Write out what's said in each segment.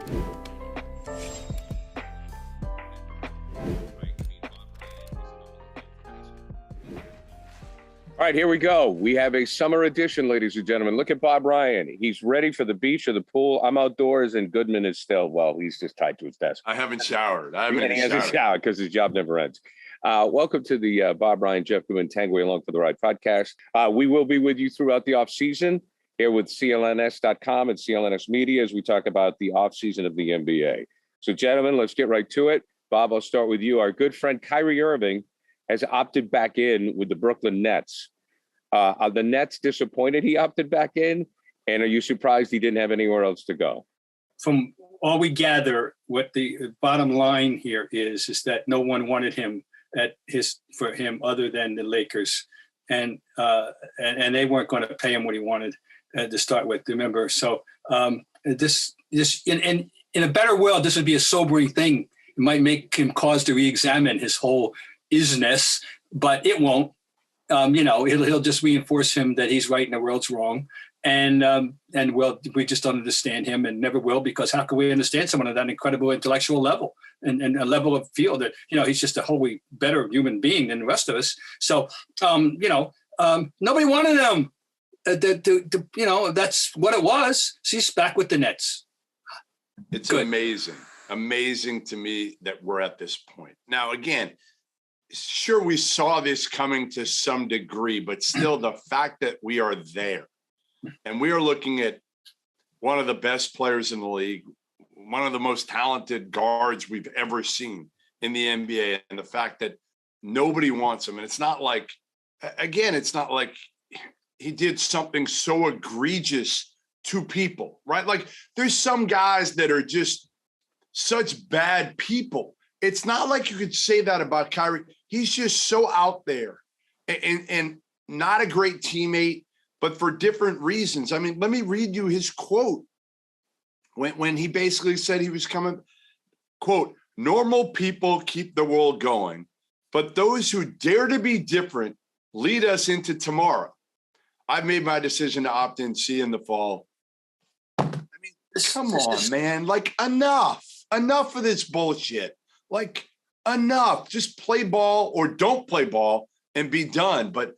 All right, here we go. We have a summer edition, ladies and gentlemen. Look at Bob Ryan. He's ready for the beach or the pool. I'm outdoors, and Goodman is still, well, he's just tied to his desk. I haven't showered. He hasn't showered because his job never ends. Welcome to the Bob Ryan, Jeff Goodman Tanguay Along for the Ride podcast. We will be with you throughout the offseason here with CLNS.com and CLNS Media as we talk about the offseason of the NBA. So, gentlemen, let's get right to it. Bob, I'll start with you. Our good friend Kyrie Irving has opted back in with the Brooklyn Nets. Are the Nets disappointed he opted back in? And are you surprised he didn't have anywhere else to go? From all we gather, what the bottom line here is that no one wanted him for him other than the Lakers. And they weren't going to pay him what he wanted to start with, remember? So this in a better world, this would be a sobering thing. It might make him cause to re-examine his whole isness, but it won't. He'll just reinforce him that he's right and the world's wrong. And we just don't understand him and never will, because how can we understand someone at that incredible intellectual level and a level of feel that, he's just a wholly better human being than the rest of us. So, nobody wanted him that's what it was. So he's back with the Nets. It's Good. amazing to me that we're at this point. Now, again, sure, we saw this coming to some degree, but still the fact that we are there and we are looking at one of the best players in the league, one of the most talented guards we've ever seen in the NBA, and the fact that nobody wants him. And it's not like he did something so egregious to people, right? Like there's some guys that are just such bad people. It's not like you could say that about Kyrie. He's just so out there and not a great teammate, but for different reasons. I mean, let me read you his quote when he basically said he was coming, quote, "Normal people keep the world going, but those who dare to be different lead us into tomorrow. I've made my decision to opt in, see you in the fall." I mean, come on, man. Like, enough of this bullshit. Like, enough. Just play ball or don't play ball and be done. But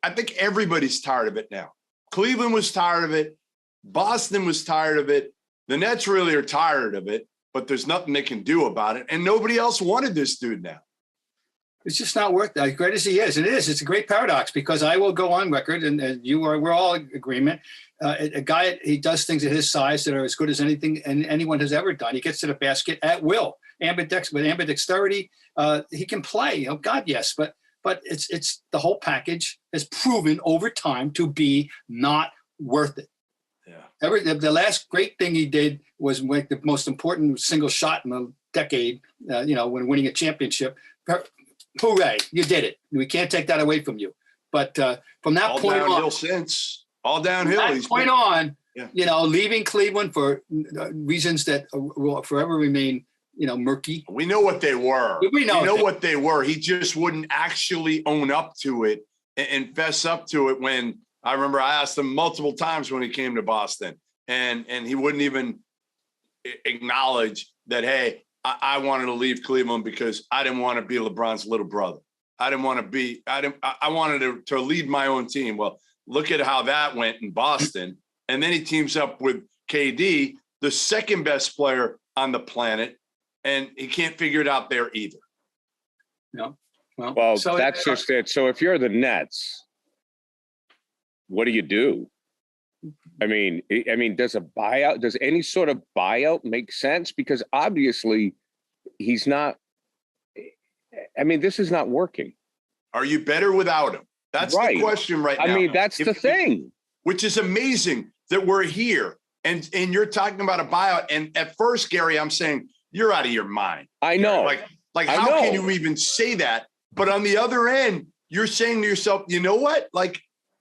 I think everybody's tired of it now. Cleveland was tired of it. Boston was tired of it. The Nets really are tired of it, but there's nothing they can do about it. And nobody else wanted this dude now. It's just not worth that. As great as he is, it's a great paradox, because I will go on record, and we're all in agreement. A guy, he does things at his size that are as good as anything anyone has ever done. He gets to the basket at will, ambidexterity. He can play. Oh God, yes, but it's the whole package has proven over time to be not worth it. Yeah. The last great thing he did was make the most important single shot in a decade. When winning a championship. Hooray, you did it. We can't take that away from you. But from that point on, all downhill. From that point on, leaving Cleveland for reasons that will forever remain, murky. We know what they were. We know what they were. He just wouldn't actually own up to it and fess up to it. When I remember I asked him multiple times when he came to Boston, and he wouldn't even acknowledge that, hey, I wanted to leave Cleveland because I didn't want to be LeBron's little brother. I wanted to lead my own team. Well, look at how that went in Boston. And then he teams up with KD, the second best player on the planet, and he can't figure it out there either. No. Well, so that's just it. So if you're the Nets, what do? I mean, does any sort of buyout make sense? Because obviously he's not, this is not working. Are you better without him? That's right. The question right now. I mean, that's the thing. Which is amazing that we're here and you're talking about a buyout. And at first, Gary, I'm saying, you're out of your mind. I know. Like how can you even say that? But on the other end, you're saying to yourself, you know what? Like,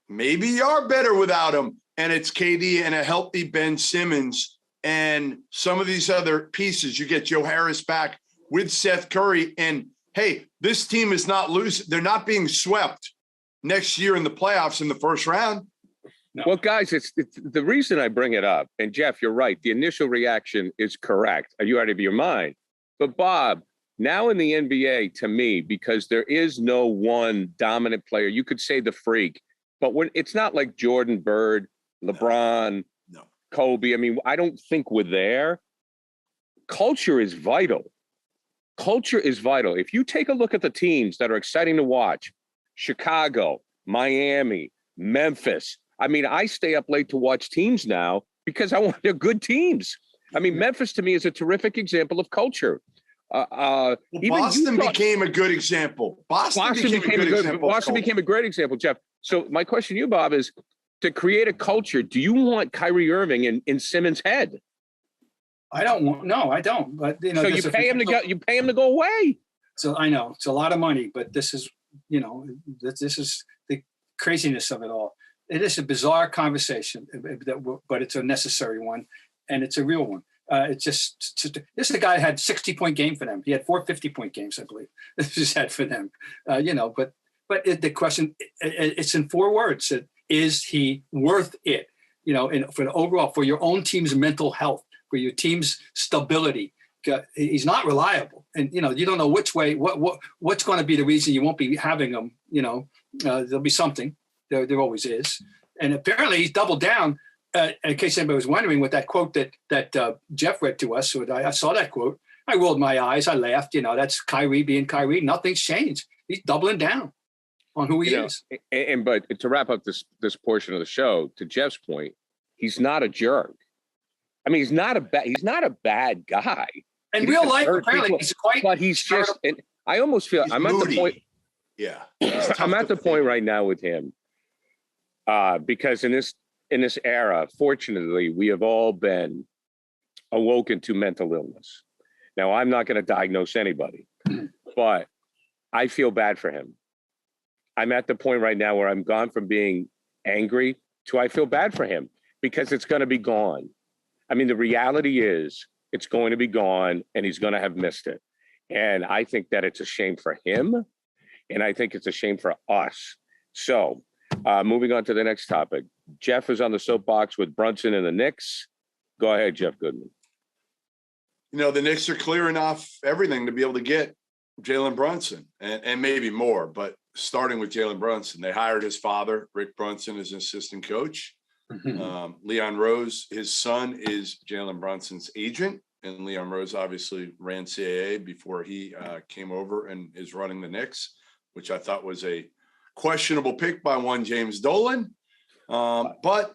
maybe you are better without him. And it's KD and a healthy Ben Simmons and some of these other pieces. You get Joe Harris back with Seth Curry. And, hey, this team is not losing. They're not being swept next year in the playoffs in the first round. No. Well, guys, it's the reason I bring it up. And Jeff, you're right. The initial reaction is correct. Are you out of your mind? But Bob, now in the NBA, to me, because there is no one dominant player, you could say the freak, but when it's not like Jordan, Bird, LeBron, No. Kobe. I mean, I don't think we're there. Culture is vital. Culture is vital. If you take a look at the teams that are exciting to watch, Chicago, Miami, Memphis. I mean, I stay up late to watch teams now because they're good teams. I mean, Memphis to me is a terrific example of culture. Boston became a good example. Boston became a great example, Jeff. So my question to you, Bob, is to create a culture, do you want Kyrie Irving in Simmons' head? I don't. But so you pay him to go away. So I know it's a lot of money, but this is this is the craziness of it all. It is a bizarre conversation, but it's a necessary one, and it's a real one. It's just this is the guy who had 60-point game for them. He had 4 50-point games, I believe. This is had for them, But the question, it's in 4 words: is he worth it? For the overall, for your own team's mental health, for your team's stability. He's not reliable, and you don't know which way. What's going to be the reason you won't be having him? There'll be something. There always is, and apparently he's doubled down. In case anybody was wondering, with that quote that Jeff read to us, so I saw that quote. I rolled my eyes. I laughed. That's Kyrie being Kyrie. Nothing's changed. He's doubling down on who he is. But to wrap up this portion of the show, to Jeff's point, he's not a jerk. I mean, he's not a bad guy. In real life, apparently, he's quite. But he's just. And I almost feel I'm moody. at the point. Yeah, I'm at the point right now with him. Because in this era, fortunately, we have all been awoken to mental illness. Now, I'm not going to diagnose anybody, but I feel bad for him. I'm at the point right now where I'm gone from being angry to I feel bad for him because it's going to be gone. I mean, the reality is it's going to be gone and he's going to have missed it. And I think that it's a shame for him. And I think it's a shame for us. So moving on to the next topic. Jeff is on the soapbox with Brunson and the Knicks. Go ahead, Jeff Goodman. The Knicks are clearing off everything to be able to get Jalen Brunson and maybe more. But starting with Jalen Brunson, they hired his father, Rick Brunson, as an assistant coach. Leon Rose, his son, is Jalen Brunson's agent. And Leon Rose obviously ran CAA before he came over and is running the Knicks, which I thought was a questionable pick by one James Dolan. But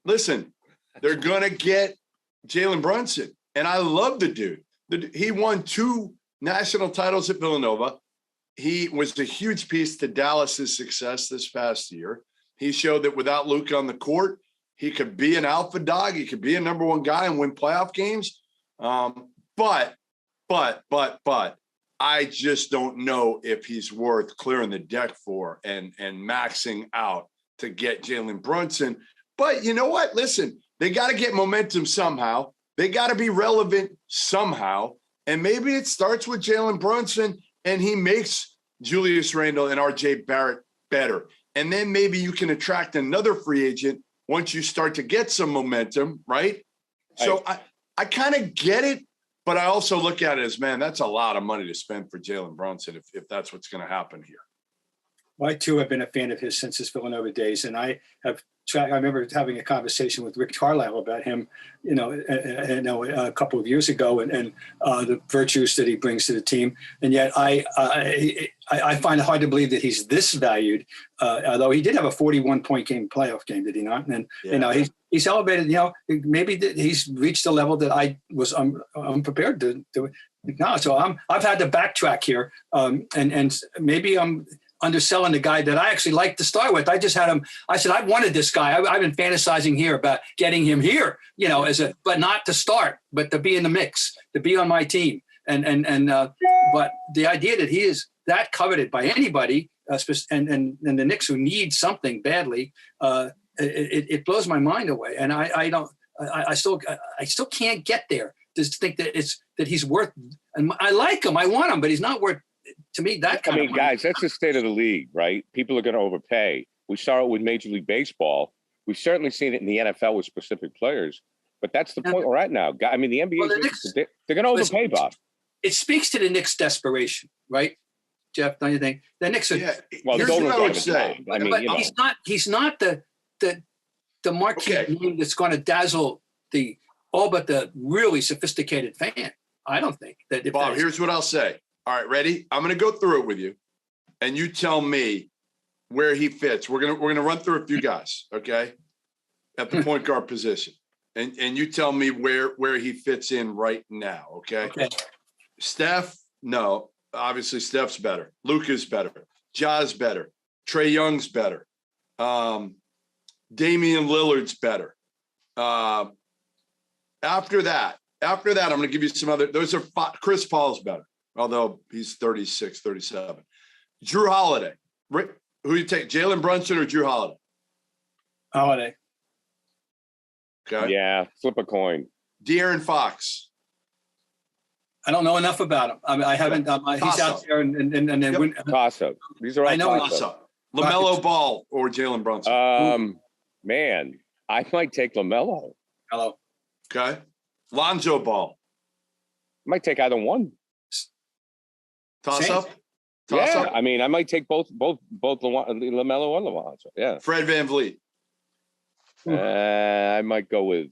listen, they're going to get Jalen Brunson. And I love the dude. He won 2 national titles at Villanova. He was a huge piece to Dallas's success this past year. He showed that without Luka on the court, he could be an alpha dog. He could be a number 1 guy and win playoff games. But I just don't know if he's worth clearing the deck for and maxing out to get Jalen Brunson. But you know what? Listen, they got to get momentum somehow. They got to be relevant somehow. And maybe it starts with Jalen Brunson and he makes Julius Randle and RJ Barrett better. And then maybe you can attract another free agent once you start to get some momentum, right? So I kind of get it, but I also look at it as, man, that's a lot of money to spend for Jalen Brunson if that's what's going to happen here. Well, I too have been a fan of his since his Villanova days, and I remember having a conversation with Rick Carlisle about him, a couple of years ago, and the virtues that he brings to the team. And yet, I find it hard to believe that he's this valued. Although he did have a 41-point playoff game, did he not? And he's elevated. Maybe he's reached a level that I was unprepared to acknowledge. So I've had to backtrack here, and maybe I'm underselling the guy that I actually like to start with. I just had him. I said, I wanted this guy. I've been fantasizing here about getting him here, but not to start, but to be in the mix, to be on my team. But the idea that he is that coveted by anybody, and the Knicks who need something badly, it blows my mind away. And I still can't get there to think that he's worth, and I like him. I want him, but he's not worth, to me, that kind of money. Guys, that's the state of the league, right? People are going to overpay. We saw it with Major League Baseball, We've certainly seen it in the NFL with specific players, but that's the point we're at now. I mean, the NBA, they're going to overpay, Bob. It speaks to the Knicks' desperation, right, Jeff? Don't you think? The Knicks are. Yeah. Well, Here's what I would say. I mean, but he's not the marquee name that's going to dazzle all but the really sophisticated fan. I don't think that. Bob, here's what I'll say. All right, ready? I'm going to go through it with you, and you tell me where he fits. We're gonna run through a few guys, okay, at the point guard position, and you tell me where he fits in right now, okay? Steph, no, obviously Steph's better. Luka's better. Ja's better. Trae Young's better. Damian Lillard's better. After that, I'm going to give you some other. Those are Chris Paul's better, although he's 36, 37. Drew Holiday. Who you take, Jalen Brunson or Drew Holiday? Holiday. Okay. Yeah, flip a coin. De'Aaron Fox. I don't know enough about him. I mean, I haven't. He's out there and then toss-up. These are all toss-up. LaMelo Ball or Jalen Brunson. Man, I might take LaMelo. Hello. Okay. Lonzo Ball. I might take either one. Toss-up. Yeah, I mean, I might take both LaMelo and Lonzo. Yeah. Fred VanVleet. I might go with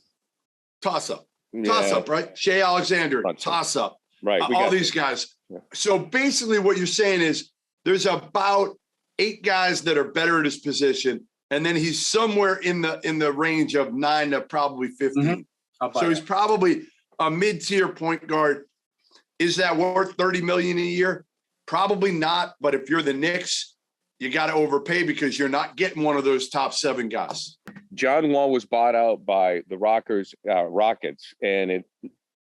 toss-up. Toss-up, right? Shea Alexander. Brunson. Toss-up. Right. All these guys. Yeah. So basically what you're saying is there's about 8 guys that are better at his position, and then he's somewhere in the range of 9 to probably 15. Mm-hmm. So he's probably a mid-tier point guard. Is that worth $30 million a year? Probably not. But if you're the Knicks, you got to overpay because you're not getting one of those top 7 guys. John Wall was bought out by the Rockets, and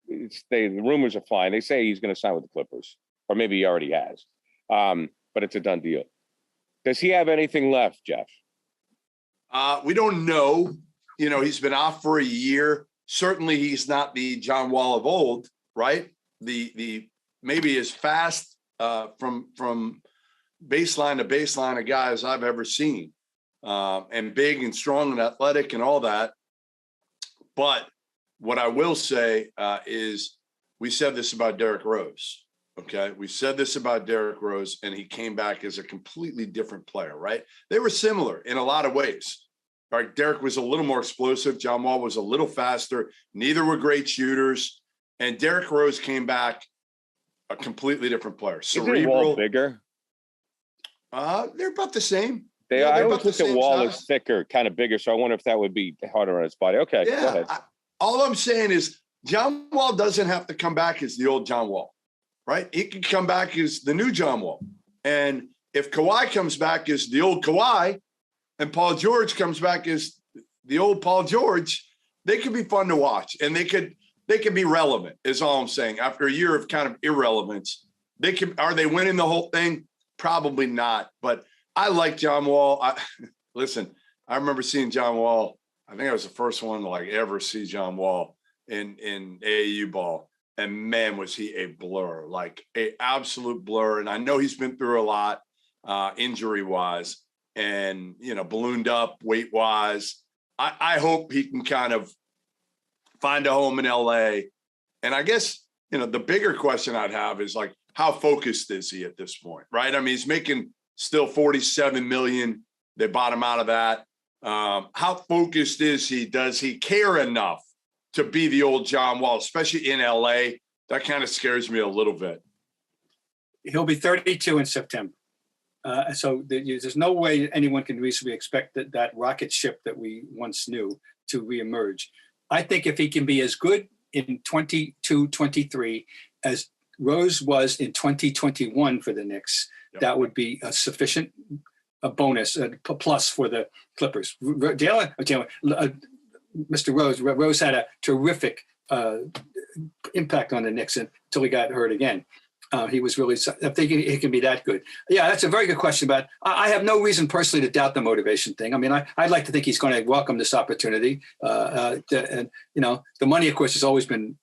the rumors are flying. They say he's going to sign with the Clippers, or maybe he already has. But it's a done deal. Does he have anything left, Jeff? We don't know. You know, he's been off for a year. Certainly, he's not the John Wall of old, right? The maybe as fast from baseline to baseline a guy as I've ever seen, and big and strong and athletic and all that. But what I will say is we said this about Derrick Rose. Okay. We said this about Derrick Rose, and he came back as a completely different player, right? They were similar in a lot of ways. Right? Derrick was a little more explosive. John Wall was a little faster. Neither were great shooters. And Derrick Rose came back a completely different player. Cerebral. Isn't Wall bigger? They're about the same. I always look at Wall as thicker, kind of bigger. So I wonder if that would be harder on his body. Okay. Yeah. Go ahead. All I'm saying is John Wall doesn't have to come back as the old John Wall, right? He can come back as the new John Wall. And if Kawhi comes back as the old Kawhi and Paul George comes back as the old Paul George, they could be fun to watch. And they could be relevant, is all I'm saying. After a year of kind of irrelevance, are they winning the whole thing? Probably not. But I like John Wall. Listen, I remember seeing John Wall. I think I was the first one to ever see John Wall in AAU ball. And man, was he a blur, like an absolute blur. And I know he's been through a lot injury wise and, ballooned up weight wise. I hope he can kind of find a home in LA. And I guess, the bigger question I'd have is how focused is he at this point? Right. I mean, he's making still $47 million. They bought him out of that. How focused is he? Does he care enough to be the old John Wall, especially in LA? That kind of scares me a little bit. He'll be 32 in September. So there's no way anyone can reasonably expect that rocket ship that we once knew to reemerge. I think if he can be as good in 22-23 as Rose was in 2021 for the Knicks, that would be a sufficient bonus, a plus for the Clippers. Mr. Rose had a terrific impact on the Knicks until he got hurt again. He was really, I'm thinking he can be that good. Yeah, that's a very good question. But I have no reason personally to doubt the motivation thing. I mean, I'd like to think he's going to welcome this opportunity. And, the money, of course, has always been,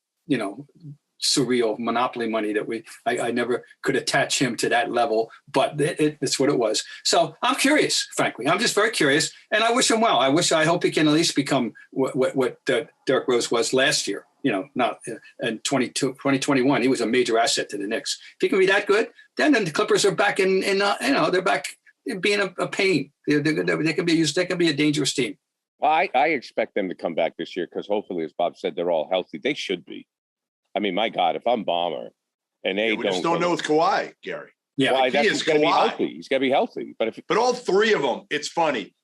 surreal monopoly money that I never could attach him to that level, but it's what it was. So I'm curious, frankly. I'm just very curious, and I wish him well. I hope he can at least become what Derrick Rose was last year. Not in 2021. He was a major asset to the Knicks. If he can be that good, then the Clippers are back they're back in being a pain. They can be used. They can be a dangerous team. Well, I expect them to come back this year because hopefully, as Bob said, they're all healthy. They should be. I mean, my God, if I'm Bomber and we just don't know with Kawhi, Gary. Yeah, like he's got to be healthy. He's got to be healthy. But all three of them, it's funny.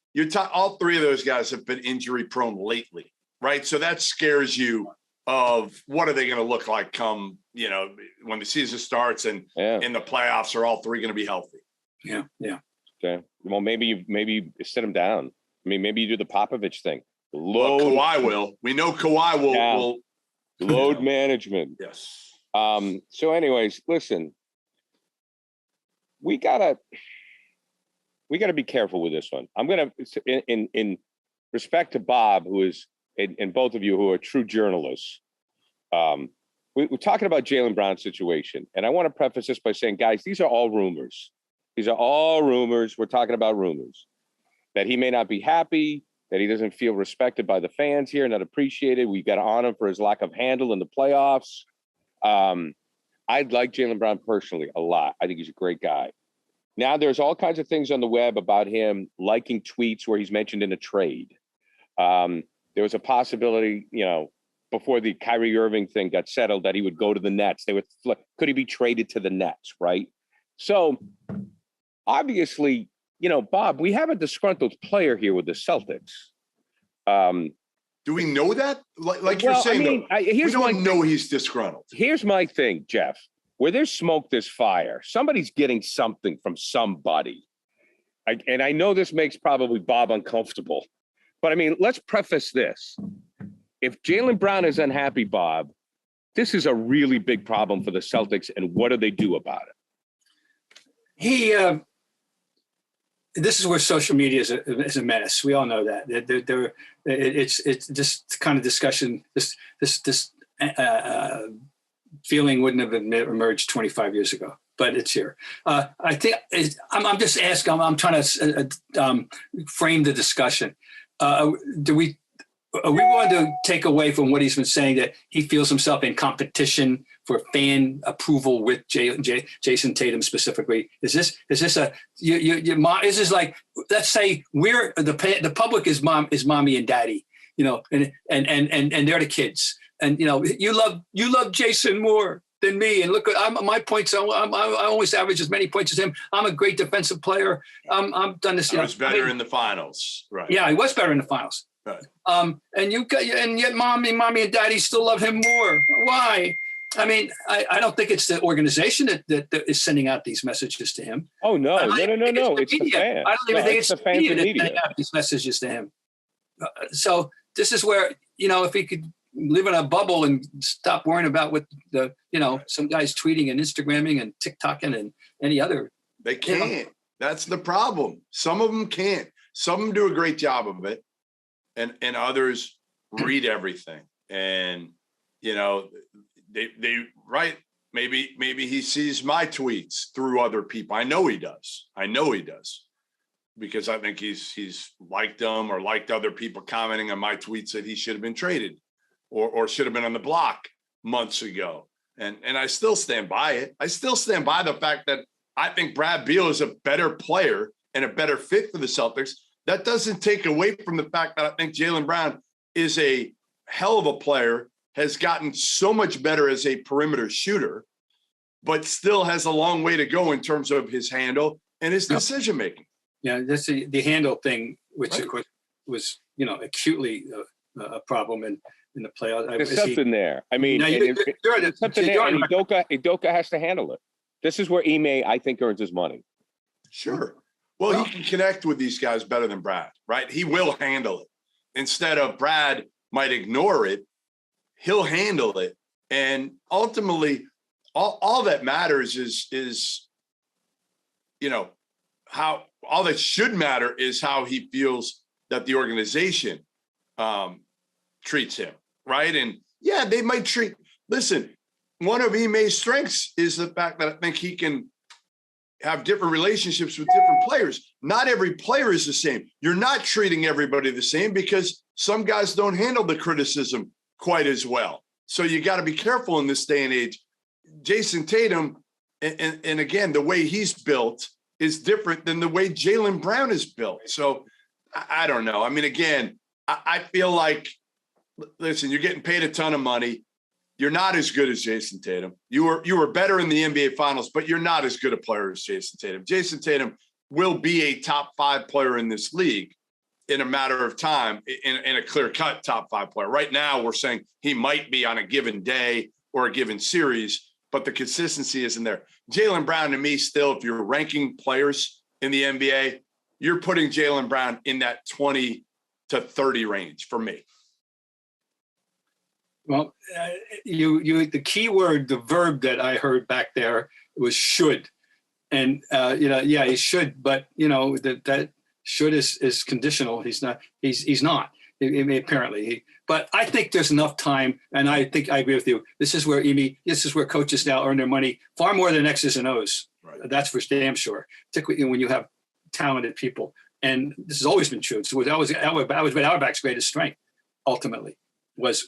All three of those guys have been injury prone lately, right? So that scares you of what are they going to look like come, when the season starts and in the playoffs, are all three going to be healthy? Yeah. Okay. Well, maybe you sit them down. I mean, maybe you do the Popovich thing. Kawhi will. We know Kawhi will. Load management. Yes. So anyways, listen, we gotta be careful with this one. I'm going to, in respect to Bob, who is, and both of you who are true journalists, we're talking about Jaylen Brown's situation. And I want to preface this by saying, guys, these are all rumors. These are all rumors. We're talking about rumors. That he may not be happy, that he doesn't feel respected by the fans here, not appreciated. We got to honor him for his lack of handle in the playoffs. I like Jaylen Brown personally a lot. I think he's a great guy. Now, there's all kinds of things on the web about him liking tweets where he's mentioned in a trade. There was a possibility, before the Kyrie Irving thing got settled, that he would go to the Nets. Could he be traded to the Nets, right? So, obviously, Bob, we have a disgruntled player here with the Celtics. Do we know that? Like you're saying, we don't know he's disgruntled. Here's my thing, Jeff. Where there's smoke, there's fire. Somebody's getting something from somebody. And I know this makes probably Bob uncomfortable. But, I mean, let's preface this. If Jaylen Brown is unhappy, Bob, this is a really big problem for the Celtics. And what do they do about it? This is where social media is a menace. We all know that. It's just kind of discussion. This feeling wouldn't have emerged 25 years ago, but it's here. I think I'm just asking. I'm trying to frame the discussion. Are we going to take away from what he's been saying that he feels himself in competition for fan approval with Jason Tatum specifically? Is this like, let's say we're the public is mommy and daddy, and they're the kids, and you love Jason more than me, and look at my points. I always average as many points as him. I'm a great defensive player. I've done this. I was better in the finals, right? Yeah, he was better in the finals. Right. And yet mommy and daddy still love him more. Why? I mean, I don't think it's the organization that is sending out these messages to him. Oh, no. It's the fans. I don't even think it's the media that's sending out these messages to him. So this is where, if he could live in a bubble and stop worrying about what some guys tweeting and Instagramming and TikToking and any other. They can't. That's the problem. Some of them can't. Some of them do a great job of it. And others read everything. And, they write, maybe he sees my tweets through other people. I know he does. Because I think he's liked them or liked other people commenting on my tweets that he should have been traded or should have been on the block months ago. And I still stand by it. I still stand by the fact that I think Brad Beal is a better player and a better fit for the Celtics. That doesn't take away from the fact that I think Jaylen Brown is a hell of a player, has gotten so much better as a perimeter shooter, but still has a long way to go in terms of his handle and his decision-making. Yeah, that's the handle thing, which of course was, acutely a problem in the playoffs. There's something there. I mean, there's something there, and Udoka has to handle it. This is where Ime, I think, earns his money. Sure. Well, he can connect with these guys better than Brad, right? He will handle it. Instead of Brad might ignore it, he'll handle it. And ultimately, all that matters is how all that should matter is how he feels that the organization treats him, right? And yeah, they might listen, one of Ime's strengths is the fact that I think he can have different relationships with different players. Not every player is the same. You're not treating everybody the same because some guys don't handle the criticism quite as well. So you got to be careful in this day and age. Jason Tatum, and again, the way he's built is different than the way Jaylen Brown is built. So I don't know. I mean, again, I feel like, listen, you're getting paid a ton of money. You're not as good as Jason Tatum. You were better in the NBA Finals, but you're not as good a player as Jason Tatum. Jason Tatum will be a top 5 player in this league in a matter of time, in a clear-cut top 5 player. Right now, we're saying he might be on a given day or a given series, but the consistency isn't there. Jaylen Brown, to me, still, if you're ranking players in the NBA, you're putting Jaylen Brown in that 20 to 30 range for me. Well, the key word, the verb that I heard back there was should. And, he should, but, that should is conditional. He's not, apparently. But I think there's enough time, and I think I agree with you. This is where coaches now earn their money far more than X's and O's. Right. That's for damn sure, particularly when you have talented people. And this has always been true. So that was Auerbach's greatest strength, ultimately, was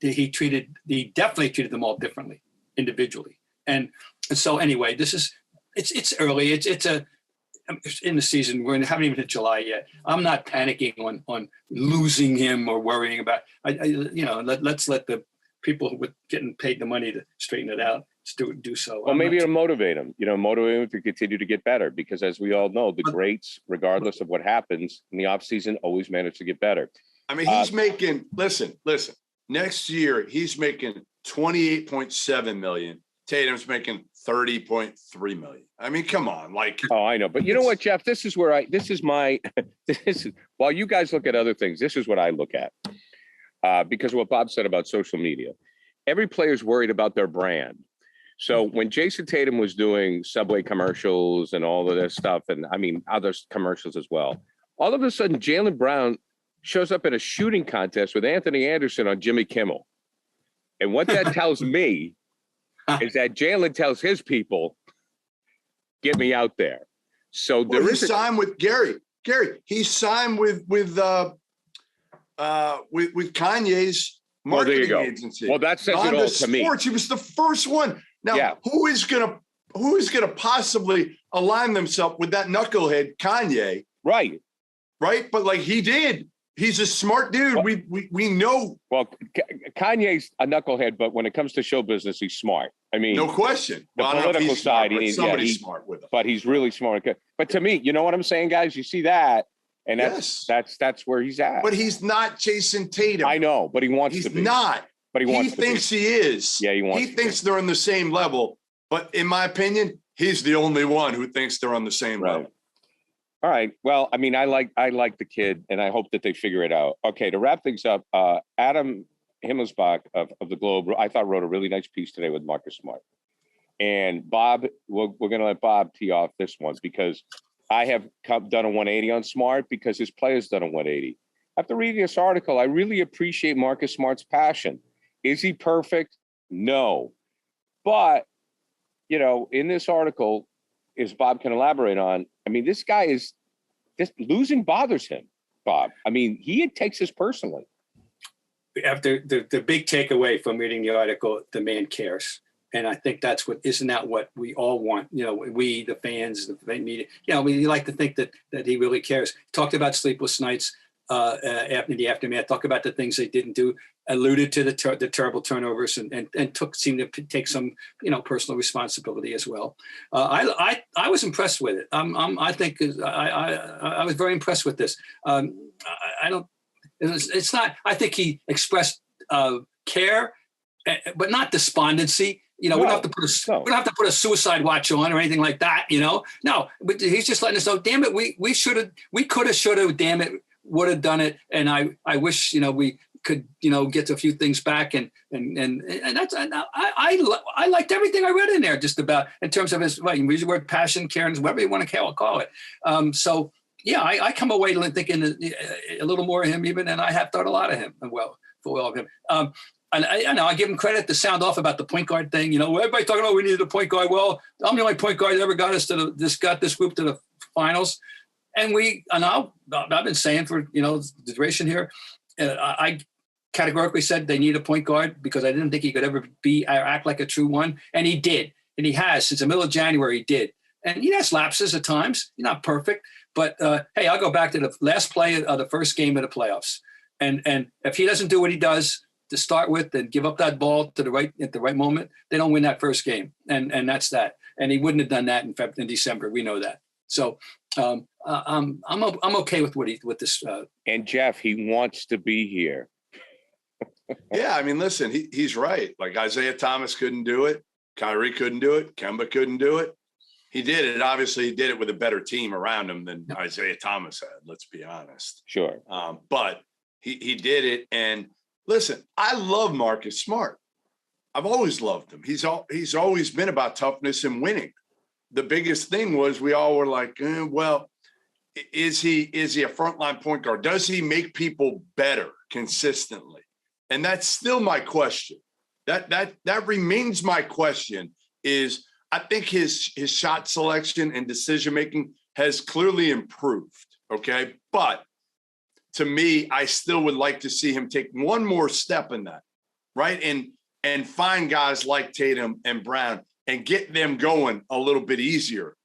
he definitely treated them all differently, individually. And so anyway, it's early. It's in the season. We haven't even hit July yet. I'm not panicking on losing him or worrying about. Let's let the people who are getting paid the money to straighten it out do so. Well, maybe it'll motivate him. Motivate him to continue to get better, because as we all know, the greats, regardless of what happens in the offseason, always manage to get better. I mean, he's making. Listen. Next year, he's making $28.7 million. Tatum's making $30.3 million. I mean, come on, Oh, I know, but you know what, Jeff? While you guys look at other things, this is what I look at, because of what Bob said about social media. Every player's worried about their brand. So when Jason Tatum was doing Subway commercials and all of this stuff, and I mean other commercials as well, all of a sudden Jaylen Brown shows up in a shooting contest with Anthony Anderson on Jimmy Kimmel. And what that tells me is that Jaylen tells his people, get me out there. So he signed with Gary. He signed with Kanye's marketing agency. Well, that says it all to me. He was the first one. Now, who is gonna possibly align themselves with that knucklehead Kanye? Right. But he did. He's a smart dude. We know. Well, Kanye's a knucklehead, but when it comes to show business, he's smart. I mean, no question. The political side, somebody's smart with him. But he's really smart. But to me, you know what I'm saying, guys? You see that, and that's where he's at. But he's not Jason Tatum. I know, but he wants to be. He's not. But he thinks he is. Yeah, he thinks they're on the same level. But in my opinion, he's the only one who thinks they're on the same level. All right. Well, I mean, I like the kid, and I hope that they figure it out. Okay, to wrap things up, Adam Himmelsbach of the Globe, I thought, wrote a really nice piece today with Marcus Smart. And Bob, we're going to let Bob tee off this one, because I have done a 180 on Smart because his player's done a 180. After reading this article, I really appreciate Marcus Smart's passion. Is he perfect? No. But, in this article, as Bob can elaborate on, I mean, this losing bothers him, Bob. I mean, he takes this personally. After the big takeaway from reading the article, the man cares. And I think isn't that what we all want? We, the fans, the media, we like to think that he really cares. Talked about sleepless nights after the aftermath, talk about the things they didn't do, alluded to the terrible turnovers and seemed to take some, personal responsibility as well. I was impressed with it. I think I was very impressed with this. It's not, I think he expressed care, but not despondency. We don't have to put a suicide watch on or anything like that. No, but he's just letting us know, damn it, we could have, should have, damn it, would have done it. And I wish, we could, get a few things back. And that's, I liked everything I read in there, just about in terms of his, you use the word passion, care, whatever you want to call it. So yeah, I come away thinking a little more of him even, and I have thought a lot of him of him. I give him credit to sound off about the point guard thing. You know, everybody talking, we needed a point guard. Well, I'm the only point guard that ever got us to this group to the finals. And I've been saying for, the duration here, I categorically said they need a point guard because I didn't think he could ever act like a true one. And he did. And he has since the middle of January, he did. And he has lapses at times. He's not perfect. But, hey, I'll go back to the last play of the first game of the playoffs. And if he doesn't do what he does to start with and give up that ball at the right moment, they don't win that first game. And that's that. And he wouldn't have done that in December. We know that. So I'm okay with this. And Jeff, he wants to be here. Yeah, I mean, listen, he's right. Like Isaiah Thomas couldn't do it. Kyrie couldn't do it. Kemba couldn't do it. He did it. Obviously, he did it with a better team around him than Isaiah Thomas had. Let's be honest. Sure. But he did it. And listen, I love Marcus Smart. I've always loved him. He's always been about toughness and winning. The biggest thing was we all were like, well, is he a frontline point guard? Does he make people better consistently? And that's still my question. That remains my question. Is I think his shot selection and decision making has clearly improved. Okay, but to me, I still would like to see him take one more step in that, right? And find guys like Tatum and Brown and get them going a little bit easier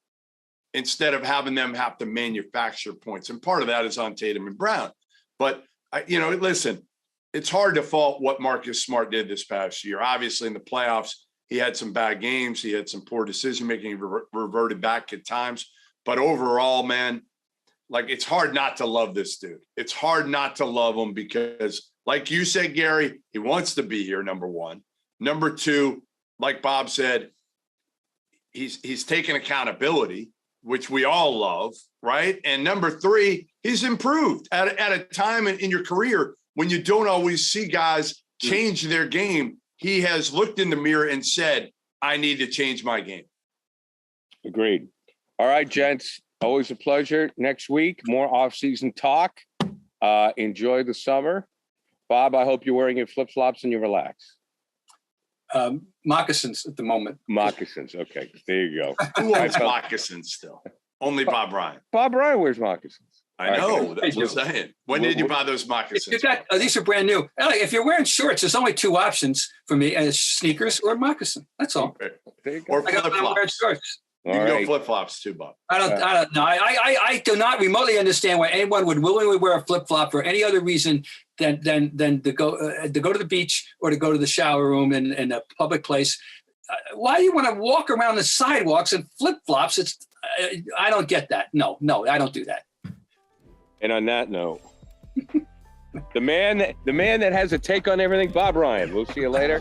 instead of having them have to manufacture points. And part of that is on Tatum and Brown. But listen, it's hard to fault what Marcus Smart did this past year. Obviously, in the playoffs, he had some bad games. He had some poor decision-making. He reverted back at times. But overall, man, like, it's hard not to love this dude. It's hard not to love him because, like you said, Gary, he wants to be here, number one. Number two, like Bob said, he's taken accountability, which we all love, right? And number three, he's improved at a time in your career when you don't always see guys change their game. He has looked in the mirror and said, I need to change my game. Agreed. All right, gents, always a pleasure. Next week, more off-season talk. Enjoy the summer. Bob, I hope you're wearing your flip-flops and you relax. Moccasins at the moment. Moccasins. Okay, there you go. Who owns moccasins still? Only Bob Ryan. Bob Ryan wears moccasins. I know. That's what I'm saying. When did you buy those moccasins? These are brand new. If you're wearing shorts, there's only two options for me: sneakers or moccasin. That's all. Or flip-flops. You can go flip-flops too, Bob. I don't know. I do not remotely understand why anyone would willingly wear a flip-flop for any other reason than to go to the beach or to go to the shower room in a public place. Why do you want to walk around the sidewalks in flip-flops? I don't get that. No, I don't do that. And on that note, the man that has a take on everything, Bob Ryan. We'll see you later.